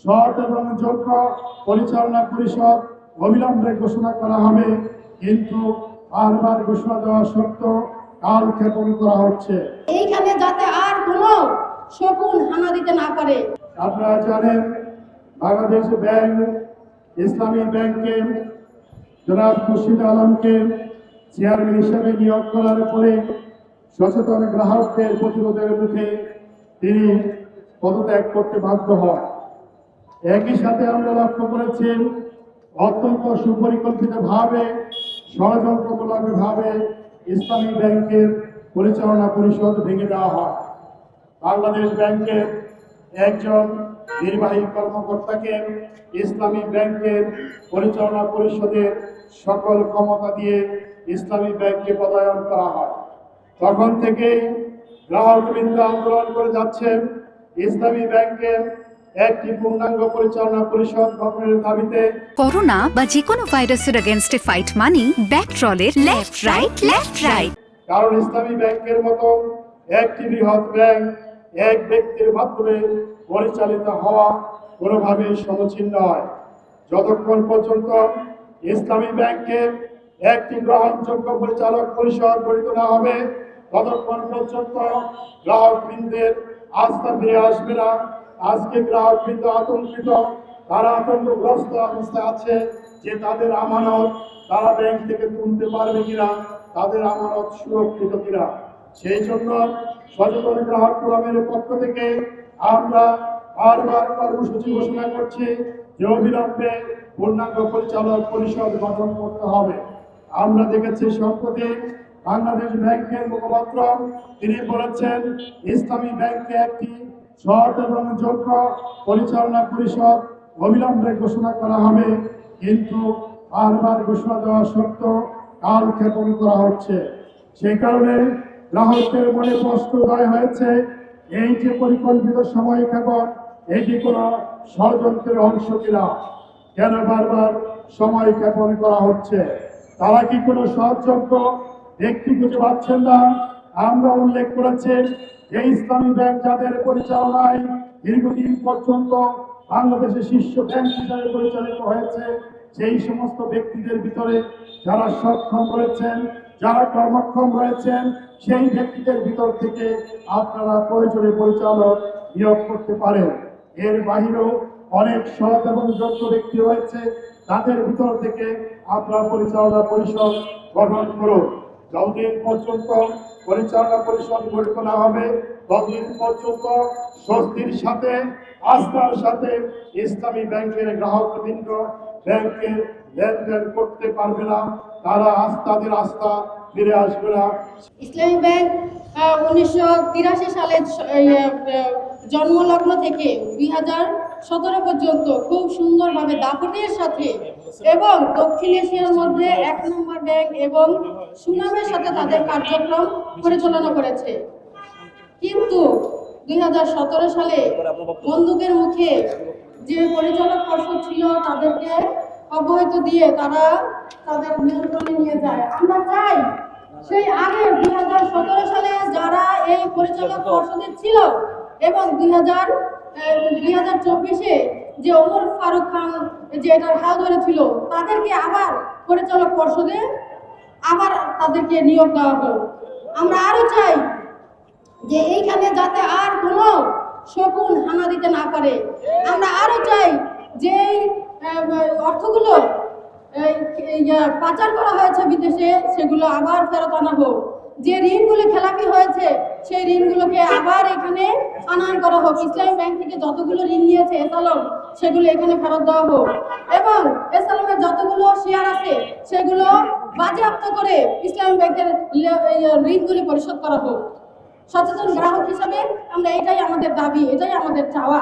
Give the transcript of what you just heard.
সৎ এবং যোগ্য পরিচালনা পরিষদ অবিলম্বে ঘোষণা করা হবে, কিন্তু বারবার ঘোষণা দেওয়া সত্ত্বেও কালক্ষেপণ করা হচ্ছে। এইখানে যাতে আর কোনো শকুন হানা দিতে না পারে। আপনারা জানেন, বাংলাদেশ ব্যাংক ইসলামী ব্যাংকে জনাব খুরশিদ আলমকে চেয়ারম্যান হিসেবে নিয়োগ করার পরে সচেতন গ্রাহকদের প্রতিরোধের মুখে তিনি পদত্যাগ করতে বাধ্য হন। একই সাথে আমরা লক্ষ্য করেছি অত্যন্ত সুপরিকল্পিতভাবে ষড়যন্ত্রমূলকভাবে ইসলামী ব্যাংকের পরিচালনা পরিষদ ভেঙে দেওয়া হয়। বাংলাদেশ ব্যাংকের একজন নির্বাহী কর্মকর্তাকে ইসলামী ব্যাংকের পরিচালনা পরিষদের সকল ক্ষমতা দিয়ে ইসলামী ব্যাংকে পদায়ন করা হয়। তখন থেকেই গ্রাহকবৃন্দ আন্দোলন করে যাচ্ছেন ইসলামী ব্যাংকের একটি পূর্ণাঙ্গ পরিচালনা পরিষদ গঠনের দাবিতে। করোনা বা যে কোনো ভাইরাসের এগেইনস্টে ফাইট মানি ব্যাকট্রলের লেফট রাইট। কারণ ইসলামী ব্যাংকের মতো একটি বৃহৎ ব্যাংক এক ব্যক্তির মাধ্যমে পরিচালিত হওয়া কোনোভাবেই সমীচীন নয়। যতক্ষণ পর্যন্ত ইসলামী ব্যাংকে একটি গ্রহণযোগ্য পরিচালক পরিষদ গঠিত না হবে, ততক্ষণ পর্যন্ত গ্রাহকবৃন্দের আস্থা ফিরে আসবে না। আজকে গ্রাহকবৃন্দ আতঙ্কিত, তারা আতঙ্কগ্রস্ত অবস্থায় আছে যে তাদের আমানত তারা ব্যাংক থেকে তুলতে পারবে কিনা, তাদের আমানত সুরক্ষিত কিনা। সেই জন্য সচেতন গ্রাহক ফোরামের পক্ষ থেকে আমরা বারবার কর্মসূচি ঘোষণা করছি যে অবিলম্বে পূর্ণাঙ্গ পরিচালক পরিষদ গঠন করতে হবে। আমরা দেখেছি সম্প্রতি বাংলাদেশ ব্যাংকের মুখপাত্র তিনি বলেছেন ইসলামী ব্যাংকে একটি সৎ এবং যোগ্য পরিচালনা পরিষদ অবিলম্বে ঘোষণা করা হবে, কিন্তু বারবার ঘোষণা দেওয়া সত্ত্বেও কালক্ষেপণ করা হচ্ছে। সেই কারণে গ্রাহকদের মনে প্রশ্ন উদয় হয়েছে, এই যে পরিকল্পিত সময়ক্ষেপণ, এটি কোনো ষড়যন্ত্রের অংশ কিনা? কেন বারবার সময়ক্ষেপণ করা হচ্ছে? তারা কি কোনো সৎযোগ্য ব্যক্তি খুঁজে পাচ্ছেন না? আমরা উল্লেখ করেছি যে ইসলামী ব্যাংক যাদের পরিচালনায় দীর্ঘদিন পর্যন্ত বাংলাদেশের শীর্ষ ব্যাংক হিসাবে পরিচালিত হয়েছে, সেই সমস্ত ব্যক্তিদের ভিতরে যারা সক্ষম রয়েছেন, যারা কর্মক্ষম রয়েছেন, সেই ব্যক্তিদের ভিতর থেকে আপনারা প্রয়োজনে পরিচালক নিয়োগ করতে পারেন। এর বাহিরেও অনেক সৎ এবং যোগ্য ব্যক্তি রয়েছে, তাদের ভিতর থেকে আপনারা পরিচালনা পরিষদ গঠন করুন। যতদিন পর্যন্ত পরিচালনা পরিষদ গঠিত না হবে, ততদিন পর্যন্ত স্বস্তির সাথে আস্থার সাথে ইসলামী ব্যাংকের গ্রাহকবৃন্দ ব্যাংকে লেনদেন করতে পারবে না, তারা তাদের আস্থা ফিরে আসবে না। ইসলামী ব্যাংক 1983 সালে জন্মলগ্ন থেকে 2017 পর্যন্ত খুব সুন্দরভাবে দাপটের সাথে এবং দক্ষিণ এশিয়ার মধ্যে 1 নম্বর ব্যাংক এবং সুনামের সাথে তাদের কার্যক্রম পরিচালনা করেছে। কিন্তু 2017 সালে বন্দুকের মুখে যে পরিচালক পর্ষদ ছিল তাদেরকে অবহিত দিয়ে তারা তাদের নিয়ন্ত্রণে নিয়ে যায়। আমরা চাই সেই আগে 2017 সালে যারা এই পরিচালক পর্ষদে ছিল এবং 2024-এ যে ওমর ফারুক খান যে এটার হাল ধরেছিল, তাদেরকে আবার পরিচালক পর্ষদে আবার তাদেরকে নিয়োগ দেওয়া হোক। আমরা আরো চাই যে এইখানে যাতে আর কোনো শকুন হানা দিতে না পারে। আমরা আরো চাই যে অর্থগুলো পাচার করা হয়েছে বিদেশে, সেগুলো আবার ফেরত আনা হোক। যে ঋণগুলো খেলাপি হয়েছে সেই ঋণগুলোকে আবার এখানে আনয়ন করা হোক। ইসলামী ব্যাংক থেকে যতগুলো ঋণ নিয়েছে এসালম, সেগুলো এখানে ফেরত দেওয়া হোক এবং এসালমের যতগুলো শেয়ার আছে সেগুলো বাজেয়াপ্ত করে ইসলামী ব্যাংকের ঋণগুলি পরিশোধ করা হোক। সচেতন গ্রাহক হিসাবে আমরা এটাই আমাদের দাবি, এটাই আমাদের চাওয়া।